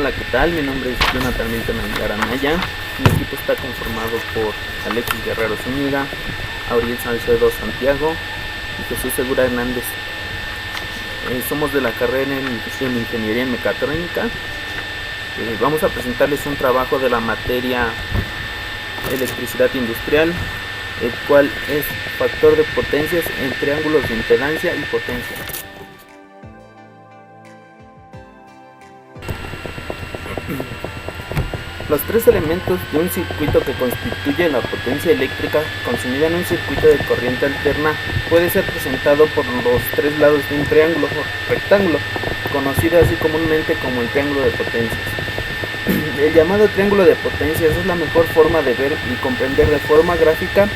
Hola, ¿qué tal? Mi nombre es Jonathan Milton Anaya. Mi equipo está conformado por Alexis Guerrero Zúñiga, Auriel Salcedo Santiago y Jesús Segura Hernández. Somos de la carrera en Ingeniería en Mecatrónica. Vamos a presentarles un trabajo de la materia Electricidad Industrial, el cual es factor de potencias en triángulos de impedancia y potencia. Los tres elementos de un circuito que constituye la potencia eléctrica consumida en un circuito de corriente alterna puede ser presentado por los tres lados de un triángulo o rectángulo, conocido así comúnmente como el triángulo de potencias. El llamado triángulo de potencias es la mejor forma de ver y comprender de forma gráfica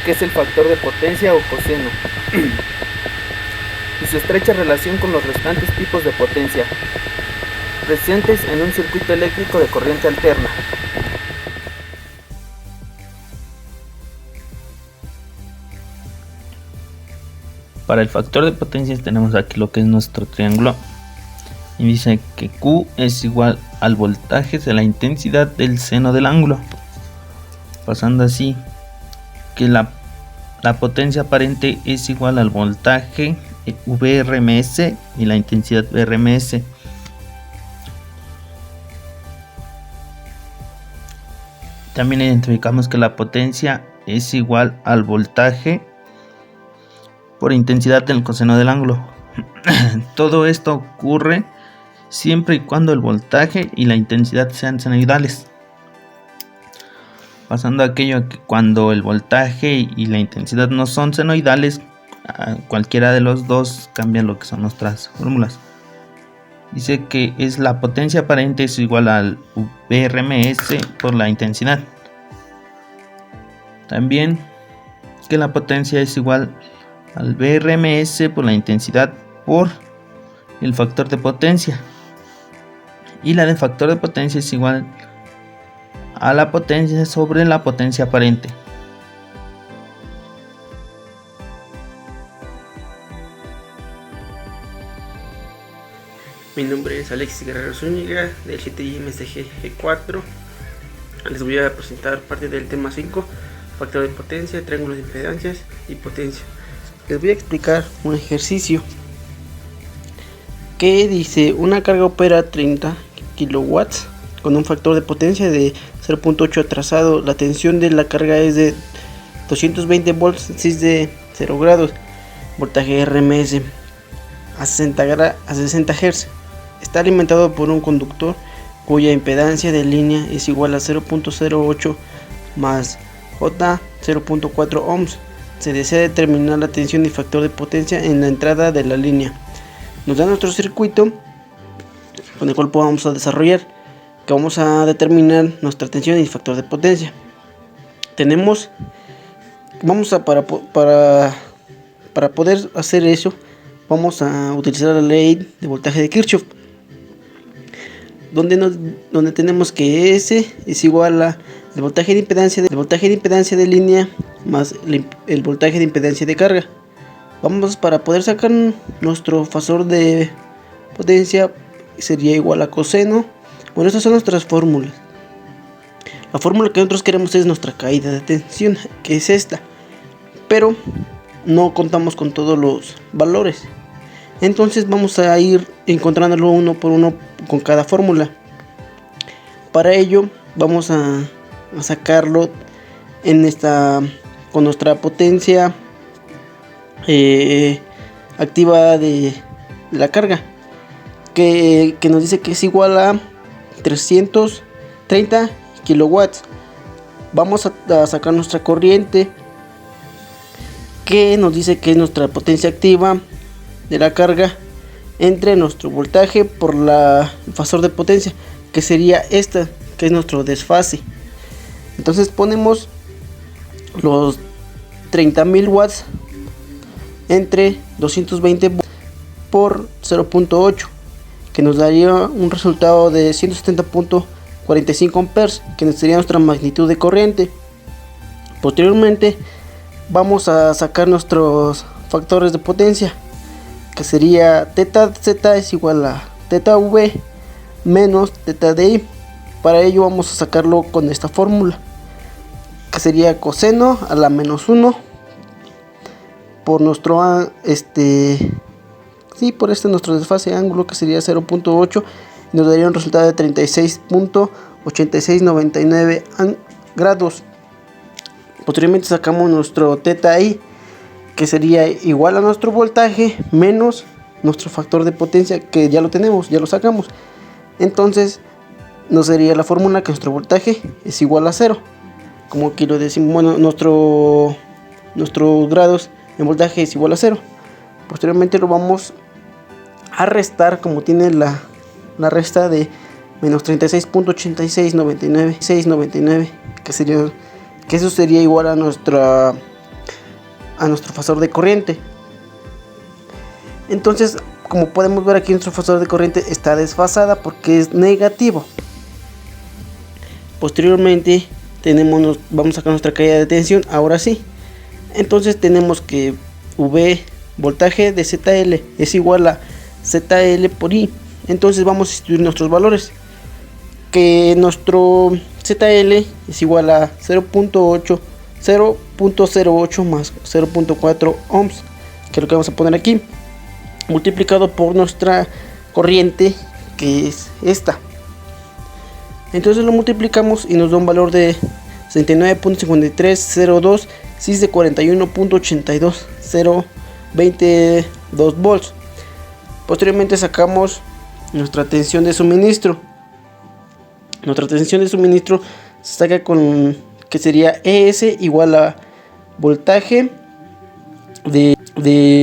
qué es el factor de potencia o coseno y su estrecha relación con los restantes tipos de potencia presentes en un circuito eléctrico de corriente alterna. Para el factor de potencias tenemos aquí lo que es nuestro triángulo y dice que Q es igual al voltaje de la intensidad del seno del ángulo, pasando así que la potencia aparente es igual al voltaje Vrms y la intensidad Vrms. También identificamos que la potencia es igual al voltaje por intensidad del coseno del ángulo. Todo esto ocurre siempre y cuando el voltaje y la intensidad sean senoidales. Pasando a aquello que cuando el voltaje y la intensidad no son senoidales, cualquiera de los dos cambia lo que son nuestras fórmulas. Dice que es la potencia aparente es igual al Vrms por la intensidad. También que la potencia es igual al Vrms por la intensidad por el factor de potencia. Y la del factor de potencia es igual a la potencia sobre la potencia aparente. Mi nombre es Alexis Guerrero Zúñiga del GTI MSG G4. Les voy a presentar parte del tema 5, factor de potencia, triángulos de impedancias y potencia. Les voy a explicar un ejercicio que dice: una carga opera 30 kW con un factor de potencia de 0.8 atrasado. La tensión de la carga es de 220 volts, 6 de 0 grados, voltaje RMS a 60 Hz. Está alimentado por un conductor cuya impedancia de línea es igual a 0.08 más J 0.4 ohms. Se desea determinar la tensión y factor de potencia en la entrada de la línea. Nos da nuestro circuito con el cual vamos a desarrollar, que vamos a determinar nuestra tensión y factor de potencia. Para poder hacer eso, vamos a utilizar la ley de voltaje de Kirchhoff, donde tenemos que S es igual a el voltaje de impedancia de línea más el voltaje de impedancia de carga. Para poder sacar nuestro factor de potencia, sería igual a coseno. Bueno, estas son nuestras fórmulas. La fórmula que nosotros queremos es nuestra caída de tensión, que es esta, pero no contamos con todos los valores. Entonces vamos a ir encontrándolo uno por uno con cada fórmula. Para ello vamos a sacarlo con nuestra potencia activa de la carga, que nos dice que es igual a 330 kilowatts. Vamos a sacar nuestra corriente, que nos dice que es nuestra potencia activa de la carga entre nuestro voltaje por el factor de potencia, que sería esta, que es nuestro desfase. Entonces ponemos los 30.000 watts entre 220 por 0.8, que nos daría un resultado de 170.45 amperes, que sería nuestra magnitud de corriente. Posteriormente vamos a sacar nuestros factores de potencia, que sería θz es igual a θv menos teta de i. Para ello vamos a sacarlo con esta fórmula, que sería coseno a la menos 1 por nuestro nuestro desfase ángulo, que sería 0.8, y nos daría un resultado de 36.8699 grados. Posteriormente sacamos nuestro teta i, que sería igual a nuestro voltaje menos nuestro factor de potencia, que ya lo tenemos, ya lo sacamos. Entonces nos sería la fórmula que nuestro voltaje es igual a 0. Como aquí lo decimos, bueno, nuestros grados en voltaje es igual a 0. Posteriormente lo vamos a restar, como tiene la resta de menos 36.8699, que eso sería igual a nuestro fasor de corriente. Entonces, como podemos ver aquí, nuestro fasor de corriente está desfasada porque es negativo. Posteriormente vamos a sacar nuestra caída de tensión. Ahora sí, entonces tenemos que V, voltaje de ZL, es igual a ZL por I. Entonces vamos a sustituir nuestros valores, que nuestro ZL es igual a 0.08 más 0.4 ohms, que es lo que vamos a poner aquí, multiplicado por nuestra corriente, que es esta. Entonces lo multiplicamos y nos da un valor de 69.5302 cis de 41.82022 volts. Posteriormente sacamos nuestra tensión de suministro. Nuestra tensión de suministro se saca con, que sería ES igual a voltaje de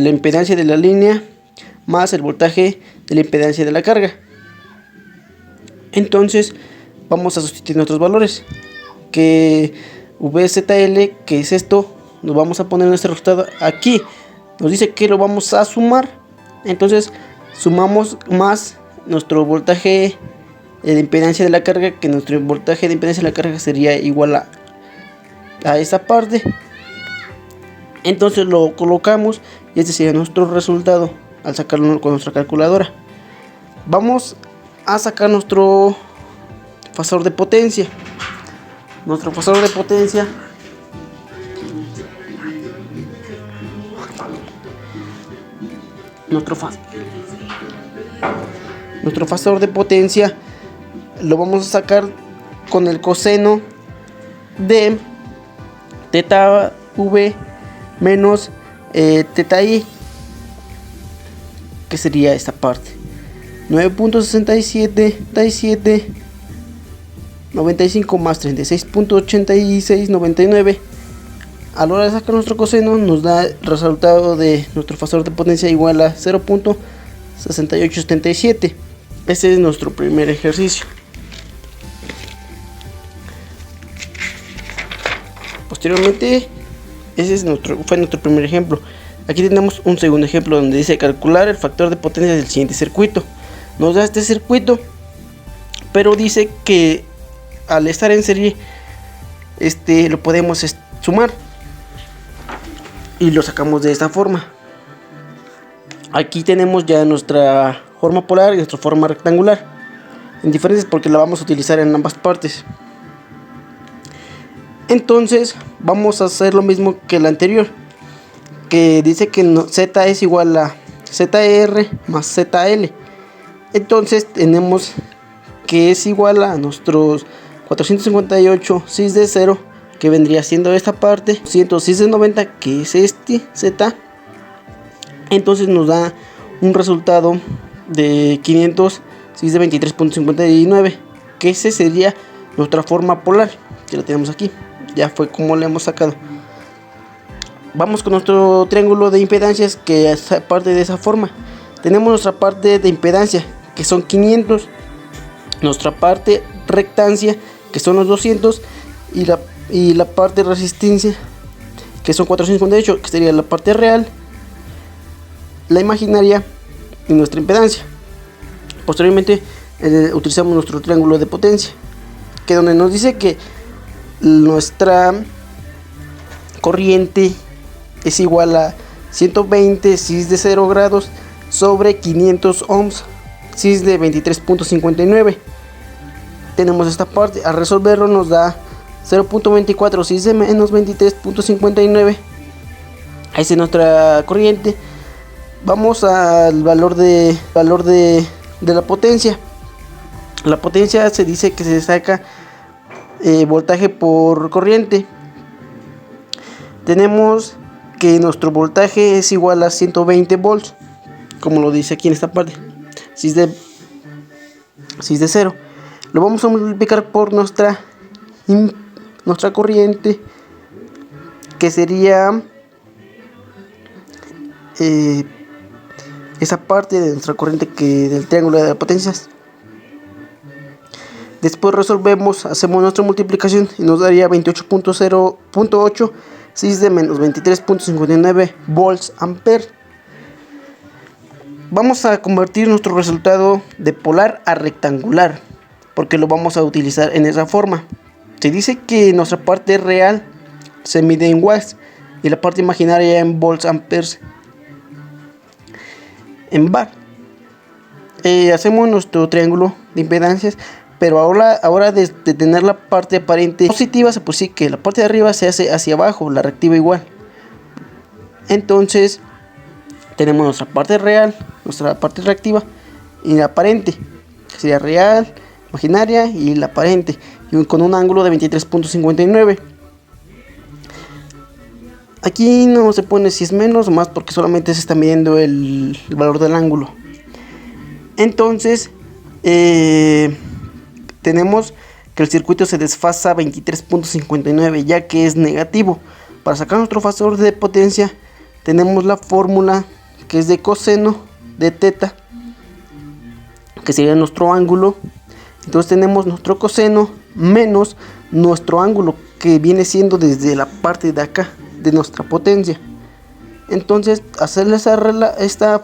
la impedancia de la línea más el voltaje de la impedancia de la carga. Entonces vamos a sustituir nuestros valores, que VZL, que es esto, nos vamos a poner nuestro resultado aquí. Nos dice que lo vamos a sumar, entonces sumamos más nuestro voltaje de impedancia de la carga, que nuestro voltaje de impedancia de la carga sería igual a esa parte. Entonces lo colocamos y este sería nuestro resultado al sacarlo con nuestra calculadora. Vamos a sacar nuestro fasor de potencia. Nuestro fasor de potencia lo vamos a sacar con el coseno de teta v menos teta i, que sería esta parte, 9.67 95 más 36.8699. A la hora de sacar nuestro coseno nos da el resultado de nuestro fasor de potencia igual a 0.6877. Este es nuestro primer ejercicio. Posteriormente, fue nuestro primer ejemplo. Aquí tenemos un segundo ejemplo donde dice calcular el factor de potencia del siguiente circuito. Nos da este circuito, pero dice que al estar en serie lo podemos sumar y lo sacamos de esta forma. Aquí tenemos ya nuestra forma polar y nuestra forma rectangular, en diferentes porque la vamos a utilizar en ambas partes. Entonces vamos a hacer lo mismo que el anterior, que dice que Z es igual a ZR más ZL. Entonces tenemos que es igual a nuestros 458 cis de 0, que vendría siendo esta parte, 100 cis de 90, que es este Z. Entonces nos da un resultado de 500 cis de 23.59, que ese sería nuestra forma polar, que la tenemos aquí. Ya fue como le hemos sacado. Vamos con nuestro triángulo de impedancias, que es parte de esa forma. Tenemos nuestra parte de impedancia, que son 500, nuestra parte rectancia, que son los 200, y la parte de resistencia, que son 458, que sería la parte real, la imaginaria y nuestra impedancia. Posteriormente utilizamos nuestro triángulo de potencia, que donde nos dice que nuestra corriente es igual a 120 cis de 0 grados sobre 500 ohms, si es de 23.59. Tenemos esta parte, al resolverlo nos da 0.24, si es de menos 23.59. Ahí es nuestra corriente. Vamos al valor de la potencia. La potencia se dice que se saca voltaje por corriente. Tenemos que nuestro voltaje es igual a 120 volts, como lo dice aquí en esta parte. Si es de 0, lo vamos a multiplicar por nuestra corriente, que sería esa parte de nuestra corriente que del triángulo de potencias. Después resolvemos, hacemos nuestra multiplicación y nos daría 28.0.8, si es de menos 23.59 volts ampere. Vamos a convertir nuestro resultado de polar a rectangular, porque lo vamos a utilizar en esa forma. Se dice que nuestra parte real se mide en watts y la parte imaginaria en volts amperes en bar. Hacemos nuestro triángulo de impedancias, pero ahora de tener la parte aparente positiva, pues sí que la parte de arriba se hace hacia abajo, la reactiva igual. Entonces tenemos nuestra parte real, nuestra parte reactiva y la aparente, que sería real, imaginaria y la aparente, y con un ángulo de 23.59. Aquí no se pone si es menos o más, porque solamente se está midiendo el valor del ángulo. Entonces tenemos que el circuito se desfasa a 23.59, ya que es negativo. Para sacar nuestro factor de potencia tenemos la fórmula que es de coseno de teta, que sería nuestro ángulo. Entonces tenemos nuestro coseno menos nuestro ángulo, que viene siendo desde la parte de acá de nuestra potencia. Entonces hacer esta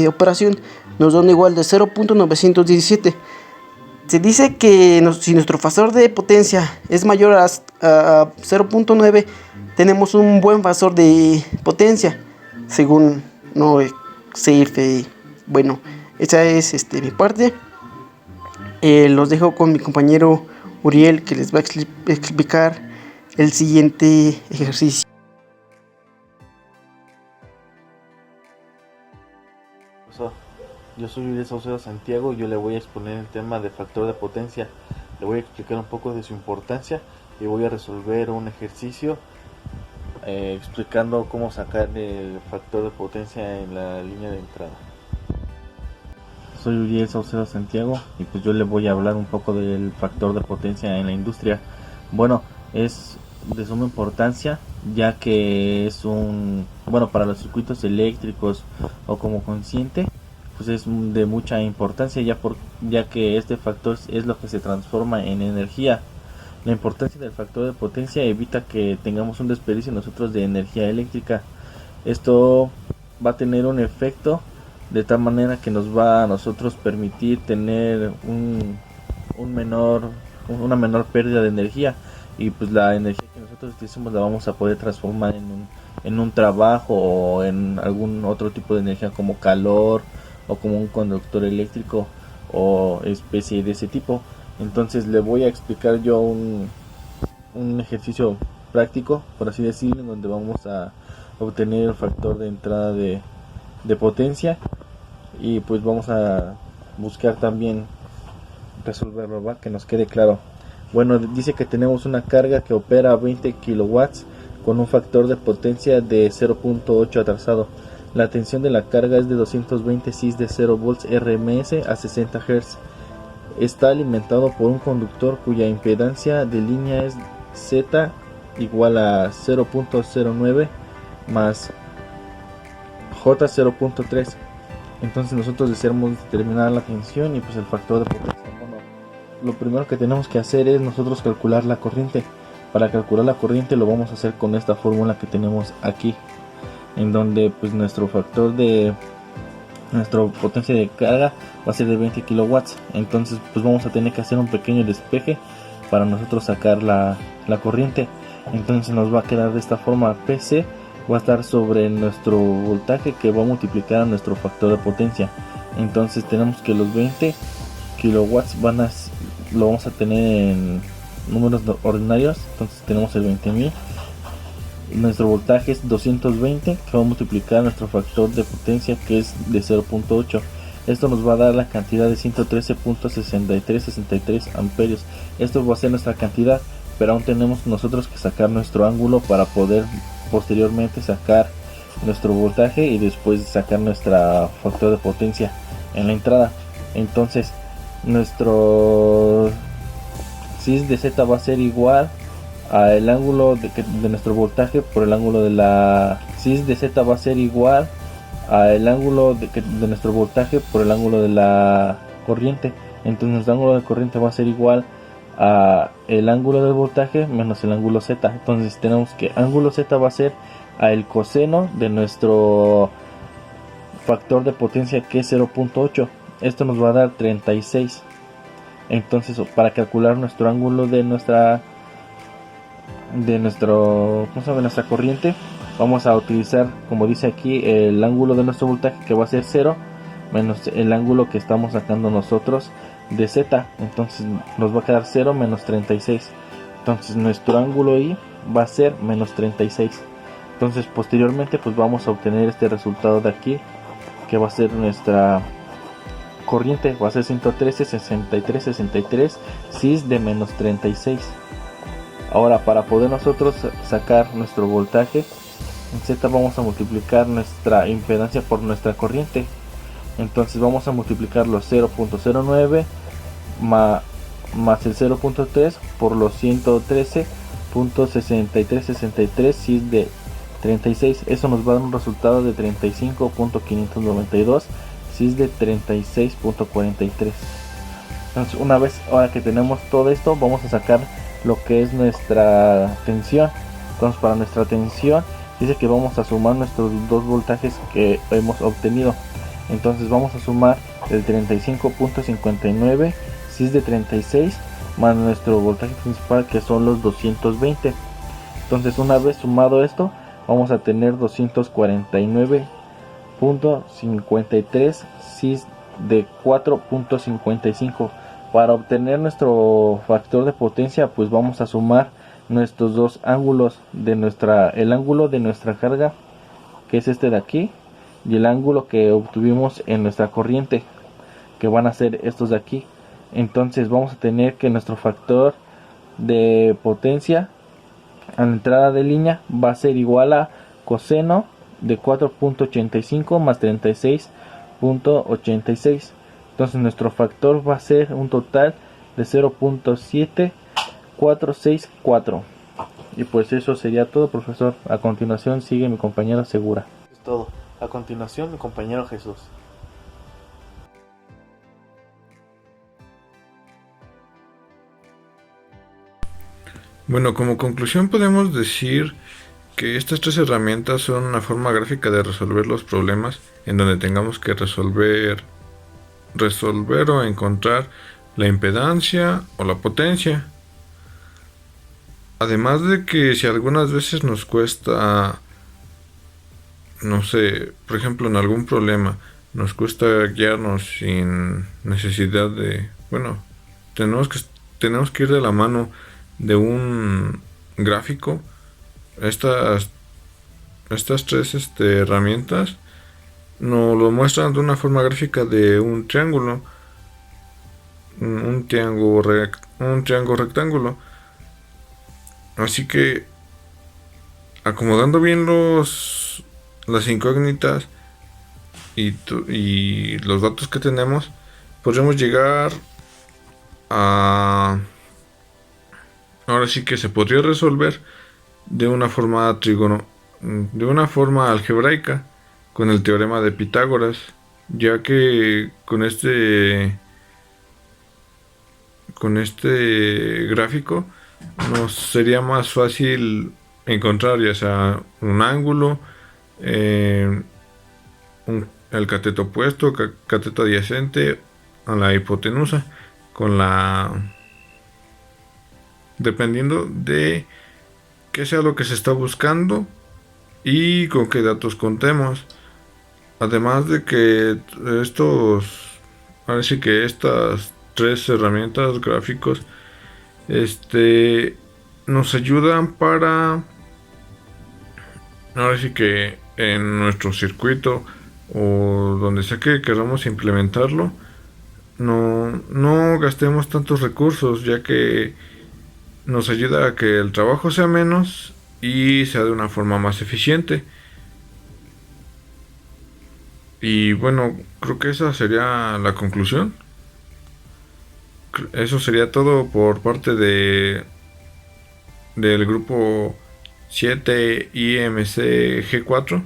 operación nos da un igual de 0.917. Se dice que si nuestro factor de potencia es mayor a 0.9, tenemos un buen factor de potencia, según CF. Bueno, esa es mi parte. Los dejo con mi compañero Uriel, que les va a explicar el siguiente ejercicio. Yo soy Uriel Saucedo Santiago y yo le voy a exponer el tema de factor de potencia. Le voy a explicar un poco de su importancia y voy a resolver un ejercicio explicando cómo sacar el factor de potencia en la línea de entrada. Soy Uriel Saucedo Santiago y pues yo le voy a hablar un poco del factor de potencia en la industria. Bueno, es de suma importancia, ya que es para los circuitos eléctricos o como consciente, pues es de mucha importancia, ya que este factor es lo que se transforma en energía. La importancia del factor de potencia evita que tengamos un desperdicio nosotros de energía eléctrica. Esto va a tener un efecto de tal manera que nos va a nosotros permitir tener una menor pérdida de energía, y pues la energía que nosotros utilicemos la vamos a poder transformar en un trabajo o en algún otro tipo de energía como calor o como un conductor eléctrico o especie de ese tipo. Entonces le voy a explicar yo un ejercicio práctico, por así decirlo, en donde vamos a obtener el factor de entrada de potencia, y pues vamos a buscar también resolverlo, ¿va? Que nos quede claro. Bueno, dice que tenemos una carga que opera a 20 kilowatts con un factor de potencia de 0.8 atrasado. La tensión de la carga es de 220 cis de 0 volts RMS a 60 Hz. Está alimentado por un conductor cuya impedancia de línea es Z igual a 0.09 más J 0.3. Entonces nosotros deseamos determinar la tensión y pues el factor de potencia. Bueno, lo primero que tenemos que hacer es nosotros calcular la corriente. Para calcular la corriente lo vamos a hacer con esta fórmula que tenemos aquí, en donde pues nuestra potencia de carga va a ser de 20 kilowatts. Entonces pues vamos a tener que hacer un pequeño despeje para nosotros sacar la corriente. Entonces nos va a quedar de esta forma: PC va a estar sobre nuestro voltaje, que va a multiplicar a nuestro factor de potencia. Entonces tenemos que los 20 kilowatts lo vamos a tener en números ordinarios. Entonces tenemos el 20.000. Nuestro voltaje es 220, que va a multiplicar nuestro factor de potencia, que es de 0.8. Esto nos va a dar la cantidad de 113.6363 amperios. Esto va a ser nuestra cantidad, pero aún tenemos nosotros que sacar nuestro ángulo para poder posteriormente sacar nuestro voltaje y después sacar nuestra factor de potencia en la entrada. Entonces nuestro cis de z va a ser igual al ángulo de nuestro voltaje por el ángulo de la cis de z va a ser igual al ángulo de nuestro voltaje por el ángulo de la corriente. Entonces nuestro ángulo de corriente va a ser igual a el ángulo del voltaje menos el ángulo z. Entonces tenemos que ángulo z va a ser a el coseno de nuestro factor de potencia, que es 0.8. Esto nos va a dar 36. Entonces, para calcular nuestro ángulo de nuestra corriente, vamos a utilizar, como dice aquí, el ángulo de nuestro voltaje, que va a ser 0 menos el ángulo que estamos sacando nosotros de z. Entonces nos va a quedar 0 menos 36. Entonces nuestro ángulo I va a ser menos 36. Entonces posteriormente pues vamos a obtener este resultado de aquí, que va a ser nuestra corriente, va a ser 113.6363 cis de menos 36. Ahora, para poder nosotros sacar nuestro voltaje en Z, vamos a multiplicar nuestra impedancia por nuestra corriente. Entonces vamos a multiplicar los 0.09 más el 0.3 por los 113.6363 cis de 36. Eso nos va a dar un resultado de 35.592 cis de 36.43. Entonces, una vez ahora que tenemos todo esto, vamos a sacar lo que es nuestra tensión. Entonces, para nuestra tensión dice que vamos a sumar nuestros dos voltajes que hemos obtenido. Entonces vamos a sumar el 35.59 cis de 36 más nuestro voltaje principal, que son los 220. Entonces, una vez sumado esto, vamos a tener 249.53 cis de 4.55. Para obtener nuestro factor de potencia, pues vamos a sumar nuestros dos ángulos de el ángulo de nuestra carga, que es este de aquí, y el ángulo que obtuvimos en nuestra corriente, que van a ser estos de aquí. Entonces vamos a tener que nuestro factor de potencia a la entrada de línea va a ser igual a coseno de 4.85 más 36.86. Entonces nuestro factor va a ser un total de 0.7464. Y pues eso sería todo, profesor. A continuación sigue mi compañera Segura. Es todo. A continuación mi compañero Jesús. Bueno, como conclusión podemos decir que estas tres herramientas son una forma gráfica de resolver los problemas en donde tengamos que resolver o encontrar la impedancia o la potencia. Además de que si algunas veces nos cuesta, no sé, por ejemplo en algún problema nos cuesta guiarnos sin necesidad de, bueno, tenemos que ir de la mano de un gráfico. Estas tres herramientas nos lo muestran de una forma gráfica de un triángulo, un triángulo rectángulo. Así que acomodando bien las incógnitas y los datos que tenemos, podremos llegar a, ahora sí que se podría resolver de una forma algebraica con el teorema de Pitágoras, ya que con este gráfico nos sería más fácil encontrar ya sea un ángulo, el cateto opuesto, cateto adyacente a la hipotenusa, dependiendo de qué sea lo que se está buscando y con qué datos contemos. además de que ahora sí que estas tres herramientas gráficos, nos ayudan para, ahora sí que en nuestro circuito o donde sea que queramos implementarlo, no gastemos tantos recursos, ya que nos ayuda a que el trabajo sea menos y sea de una forma más eficiente. Y bueno, creo que esa sería la conclusión. Eso sería todo por parte del grupo 7 IMC G4.